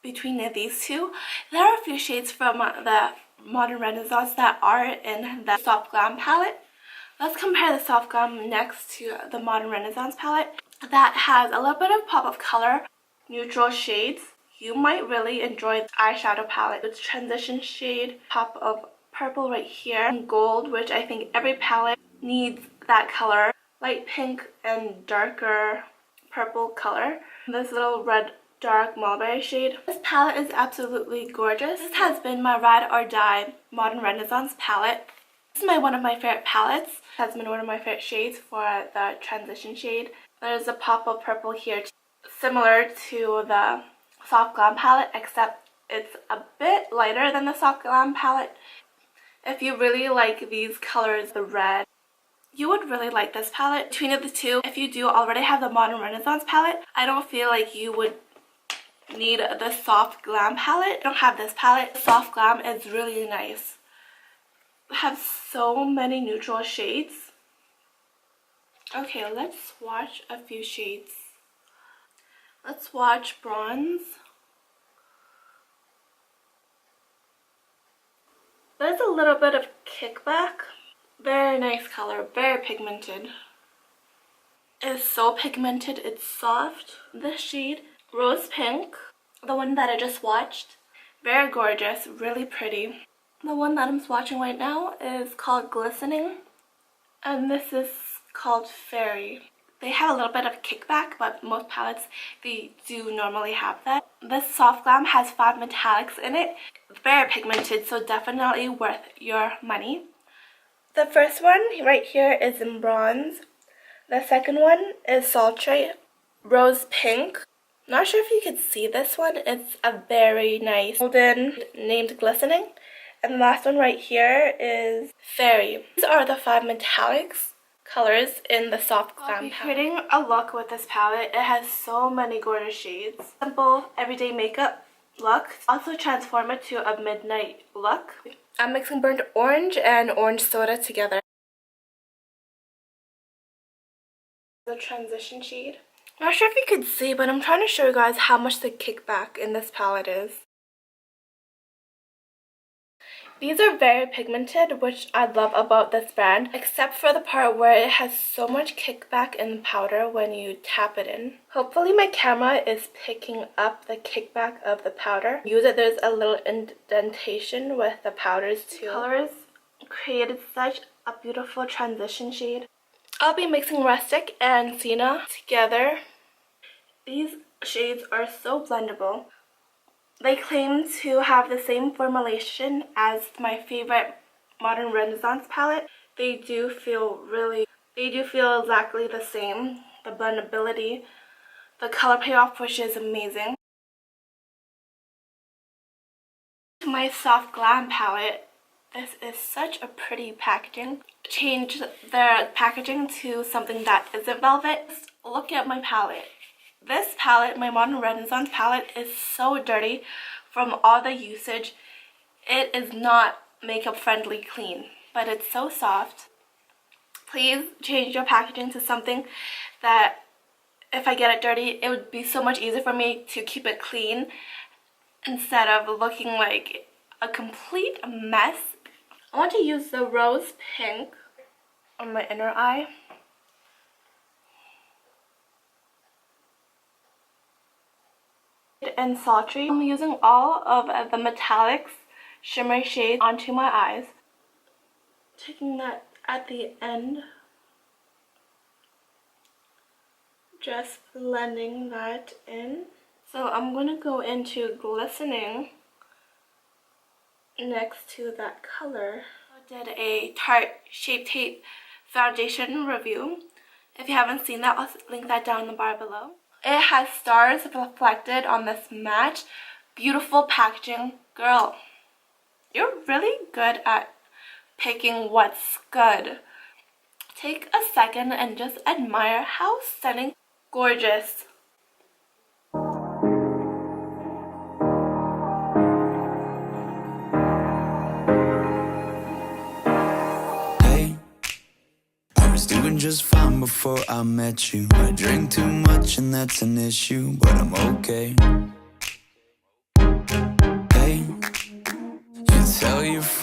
between these two. There are a few shades from the Modern Renaissance that are in the Soft Glam palette. Let's compare the Soft Glam next to the Modern Renaissance palette. That has a little bit of pop of color, neutral shades. You might really enjoy the eyeshadow palette. It's transition shade, pop of purple right here, and gold, which I think every palette needs that color. Light pink and darker purple color. This little red dark mulberry shade. This palette is absolutely gorgeous. This has been my ride or die Modern Renaissance palette. This is one of my favorite palettes. It has been one of my favorite shades for the transition shade. There's a pop of purple here, similar to the Soft Glam palette, except it's a bit lighter than the Soft Glam palette. If you really like these colors, the red, you would really like this palette. Between the two, if you do already have the Modern Renaissance palette, I don't feel like you would need the Soft Glam palette. I don't have this palette. The Soft Glam is really nice. It has so many neutral shades. Okay, let's swatch a few shades. Let's swatch bronze. There's a little bit of kickback. Very nice color, very pigmented. It's so pigmented, it's soft. This shade, Rose Pink, the one that I just swatched, very gorgeous, really pretty. The one that I'm swatching right now is called Glistening, and this is called Fairy. They have a little bit of kickback, but most palettes, they do normally have that. This Soft Glam has 5 metallics in it. Very pigmented, so definitely worth your money. The first one right here is in bronze. The second one is Sultry Rose Pink. Not sure if you can see this one. It's a very nice golden named Glistening. And the last one right here is Fairy. These are the 5 metallics colors in the Soft Glam palette. Creating a look with this palette. It has so many gorgeous shades. Simple everyday makeup look. Also transform it to a midnight look. I'm mixing burnt orange and orange soda together. The transition shade. Not sure if you could see, but I'm trying to show you guys how much the kickback in this palette is. These are very pigmented, which I love about this brand, except for the part where it has so much kickback in the powder when you tap it in. Hopefully my camera is picking up the kickback of the powder. Use it, there's a little indentation with the powders too. Colors created such a beautiful transition shade. I'll be mixing Rustic and Sienna together. These shades are so blendable. They claim to have the same formulation as my favorite Modern Renaissance palette. They do feel exactly the same. The blendability, the color payoff, which is amazing. My Soft Glam palette, this is such a pretty packaging. Change their packaging to something that isn't velvet. Just look at my palette. This palette, my Modern Renaissance palette, is so dirty from all the usage. It is not makeup friendly clean, but it's so soft. Please change your packaging to something that if I get it dirty, it would be so much easier for me to keep it clean instead of looking like a complete mess. I want to use the Rose Pink on my inner eye. And Sultry. I'm using all of the metallics shimmery shades onto my eyes. Taking that at the end. Just blending that in. So I'm going to go into Glistening next to that color. I did a Tarte Shape Tape foundation review. If you haven't seen that, I'll link that down in the bar below. It has stars reflected on this matte, beautiful packaging. Girl, you're really good at picking what's good. Take a second and just admire how stunning, gorgeous. Doing just fine before I met you. I drink too much and that's an issue, but I'm okay. your friends.